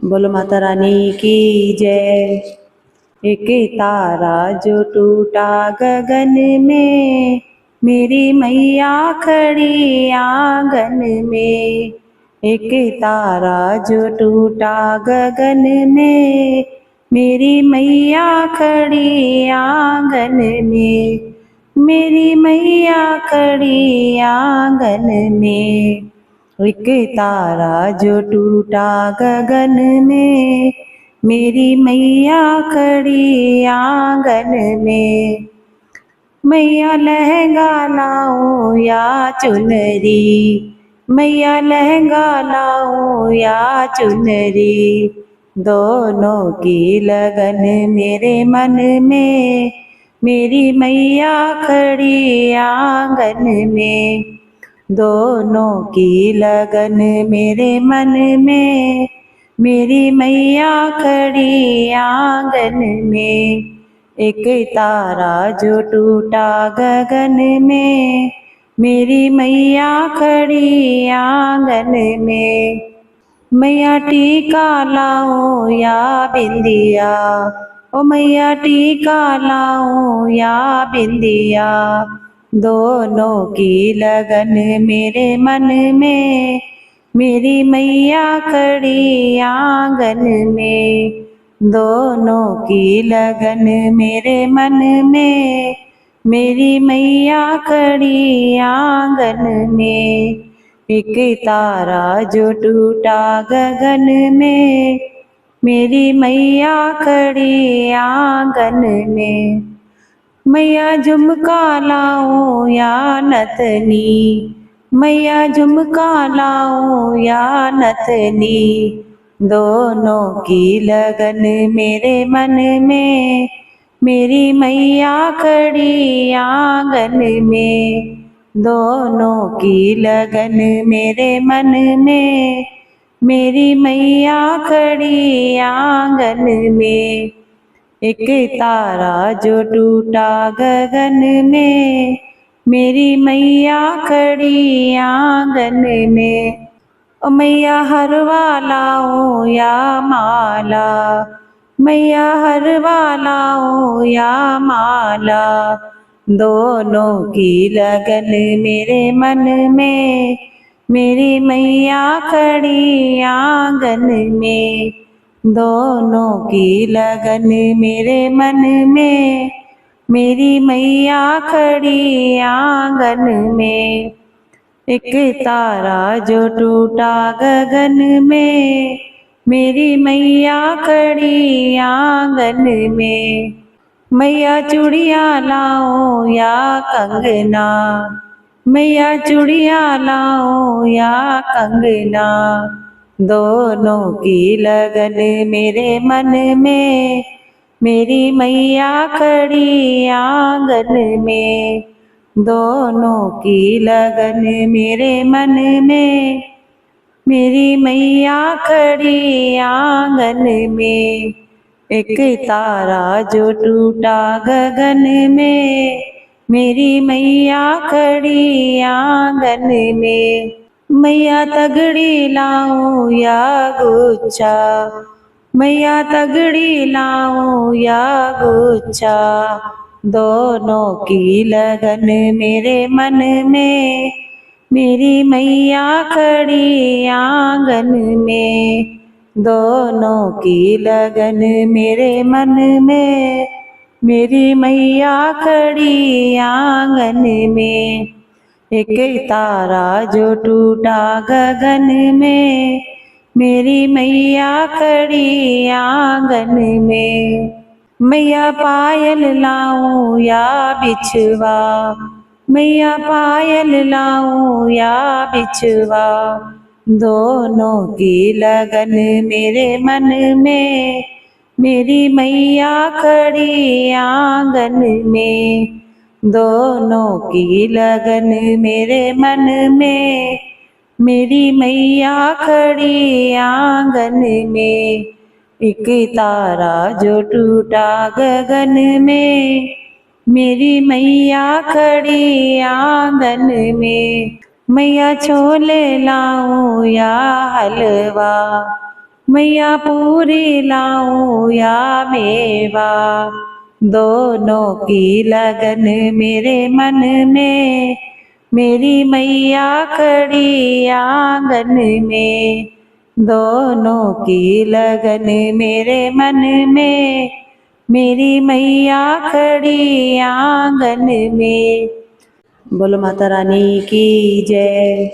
बोलो माता रानी की जय। एक तारा जो टूटा गगन में, मेरी मैया खड़ी आंगन में। एक तारा जो टूटा गगन में, मेरी मैया खड़ी आंगन में। मेरी मैया खड़ी आंगन में। एक तारा जो टूटा गगन में, मेरी मैया खड़ी आंगन में। मैया लहंगा लाऊं या चुनरी, मैया लहंगा लाऊं या चुनरी। दोनों की लगन मेरे मन में, मेरी मैया खड़ी आंगन में। दोनों की लगन मेरे मन में, मेरी मैया खड़ी आंगन में। एक तारा जो टूटा गगन में, मेरी मैया खड़ी आंगन में। मैया टीका लाऊं या बिंदिया, ओ मैया टीका लाऊं या बिंदिया। दोनों की लगन मेरे मन में, मेरी मैया खड़ी आंगन में। दोनों की लगन मेरे मन में, मेरी मैया खड़ी आंगन में। एक तारा जो टूटा गगन में, मेरी मैया खड़ी आंगन में। मैया झुमका लाऊं या नथनी, मैया झुमका लाऊं या नथनी। दोनों की लगन मेरे मन में, मेरी मैया खड़ी आंगन में। दोनों की लगन मेरे मन में, मेरी मैया खड़ी आंगन में। एक तारा जो टूटा गगन में, मेरी मैया खड़ी आंगन में। ओ मैया हरवा लाऊं या माला, मैया हरवा लाऊं या माला। दोनों की लगन मेरे मन में, मेरी मैया खड़ी आंगन में। दोनों की लगन मेरे मन में, मेरी मैया खड़ी आंगन में। एक तारा जो टूटा गगन में, मेरी मैया खड़ी आंगन में। मैया चूड़िया लाऊं या कंगना, मैया चूड़िया लाऊं या कंगना। दोनों की लगन मेरे मन में, मेरी मैया खड़ी आंगन में। दोनों की लगन मेरे मन में, मेरी मैया खड़ी आंगन में। एक तारा जो टूटा गगन में, मेरी मैया खड़ी आंगन में। मैया तगड़ी लाऊं या गुच्छा, मैया तगड़ी लाऊं या गुच्छा। दोनों की लगन मेरे मन में, मेरी मैया खड़ी आंगन में। दोनों की लगन मेरे मन में, मेरी मैया खड़ी आंगन में। एक तारा जो टूटा गगन में, मेरी मैया खड़ी आंगन में। मैया पायल लाऊं या बिछवा, मैया पायल लाऊं या बिछवा। दोनों की लगन मेरे मन में, मेरी मैया खड़ी आंगन में। दोनों की लगन मेरे मन में, मेरी मैया खड़ी आंगन में। एक तारा जो टूटा गगन में, मेरी मैया खड़ी आंगन में। मैया छोले लाऊं या हलवा, मैया पूरी लाऊं या मेवा, दोनों की लगन मेरे मन में, मेरी मैया खड़ी आंगन में। दोनों की लगन मेरे मन में, मेरी मैया खड़ी आंगन में। बोलो माता रानी की जय।